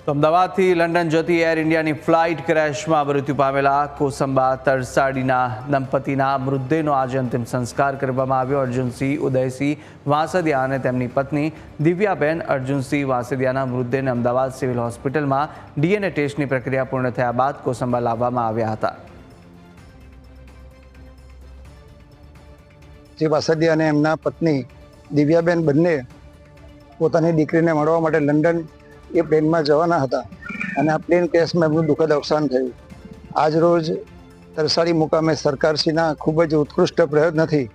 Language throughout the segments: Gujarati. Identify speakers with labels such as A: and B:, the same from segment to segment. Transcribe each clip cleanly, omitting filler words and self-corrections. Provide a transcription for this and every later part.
A: તો અમદાવાદથી લંડન જતી એર ઇન્ડિયાની ફ્લાઇટ ક્રેશમાં મૃત્યુ પામેલા કોસંબા તરસાડીના દંપતીના મૃતદેહનો આજે અંતિમ સંસ્કાર કરવામાં આવ્યો। અર્જુનસિંહ ઉદયસિંહ વાંસદિયા અને તેમની પત્ની દિવ્યાબેન અર્જુનસિંહ વાંસદિયાના મૃતદેહને અમદાવાદ સિવિલ હોસ્પિટલમાં ડીએનએ ટેસ્ટની પ્રક્રિયા પૂર્ણ થયા બાદ કોસંબા લાવવામાં આવ્યા હતા।
B: જે વાસદિયા અને એમના પત્ની દિવ્યાબેન બંને પોતાની દીકરીને મળવા માટે લંડન એ પ્લેનમાં જવાના હતા અને આ પ્લેન ક્રેશમાં એમનું દુઃખદ અવસાન થયું। આજ રોજ તરસાડી મુકામે સરકારશ્રીના ખૂબ જ ઉત્કૃષ્ટ પ્રયત્નથી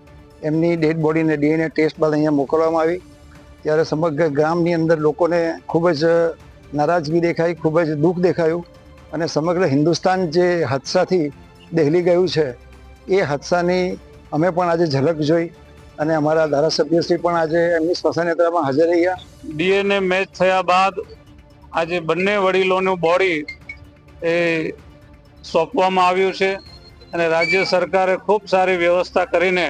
B: એમની ડેડ બોડીને ડીએનએ ટેસ્ટ બાદ અહીંયા મોકલવામાં આવી, ત્યારે સમગ્ર ગામની અંદર લોકોને ખૂબ જ નારાજગી દેખાઈ, ખૂબ જ દુઃખ દેખાયું અને સમગ્ર હિન્દુસ્તાન જે હાદસાથી દહેલી ગયું છે એ હાદસાની અમે પણ આજે ઝલક જોઈ અને અમારા ધારાસભ્યશ્રી પણ આજે એમની સ્મશાન યાત્રામાં હાજર રહ્યા।
C: ડીએનએ મેચ થયા બાદ આજે બંને વડીલોનું બોડી એ સોંપવામાં આવ્યું છે અને રાજ્ય સરકારે ખૂબ સારી વ્યવસ્થા કરીને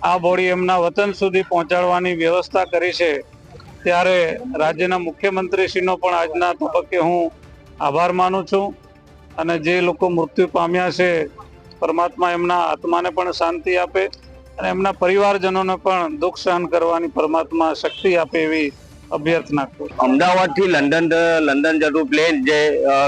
C: આ બોડી એમના વતન સુધી પહોંચાડવાની વ્યવસ્થા કરી છે। ત્યારે રાજ્યના મુખ્યમંત્રીશ્રીનો પણ આજના તબક્કે હું આભાર માનું છું અને જે લોકો મૃત્યુ પામ્યા છે પરમાત્મા એમના આત્માને પણ શાંતિ આપે અને એમના પરિવારજનોને પણ દુઃખ સહન કરવાની પરમાત્મા શક્તિ આપે એવી અભ્યર્થના કરું।
D: અમદાવાદથી લંડન જતું પ્લેન જે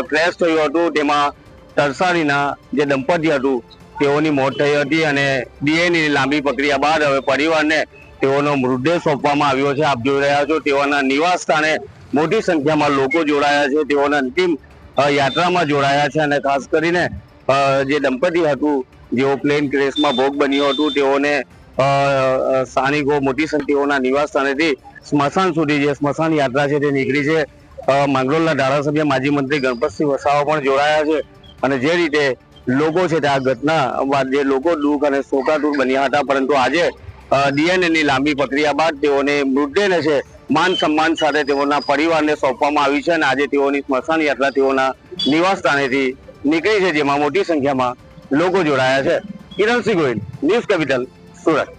D: ક્રેશ થયું હતું તેમાં તરસાડીના જે દંપતી હતું તેઓની મોત થઈ હતી અને ડીએનએની લાંબી પ્રક્રિયા બાદ હવે પરિવારને તેઓનો મૃતદેહ સોંપવામાં આવ્યો છે। આપ જોઈ રહ્યા છો તેઓના નિવાસ સ્થાને મોટી સંખ્યામાં લોકો જોડાયા છે, તેઓના અંતિમ યાત્રામાં જોડાયા છે અને ખાસ કરીને જે દંપતી હતું જેઓ પ્લેન ક્રેશમાં ભોગ બન્યું હતું તેઓને સ્થાનિકો મોટી સંખ્યાઓના નિવાસ સ્થાનેથી સ્મશાન સુધી જે સ્મશાન યાત્રા છે તે નીકળી છે। માંગરોળના ધારાસભ્ય માજી મંત્રી ગણપતસિંહ વસાવા પણ જોડાયા છે અને જે રીતે લોકો છે તે આ ઘટના બાદ જે લોકો દુઃખ અને શોકાતુર બન્યા હતા, પરંતુ આજે ડીએનએની લાંબી પ્રક્રિયા બાદ તેઓને મૃતદેહને છે માન સન્માન સાથે તેઓના પરિવારને સોંપવામાં આવી છે અને આજે તેઓની સ્મશાન યાત્રા તેઓના નિવાસ સ્થાનેથી નીકળી છે, જેમાં મોટી સંખ્યામાં લોકો જોડાયા છે। Kiransinh Gohil, news capital, Surat.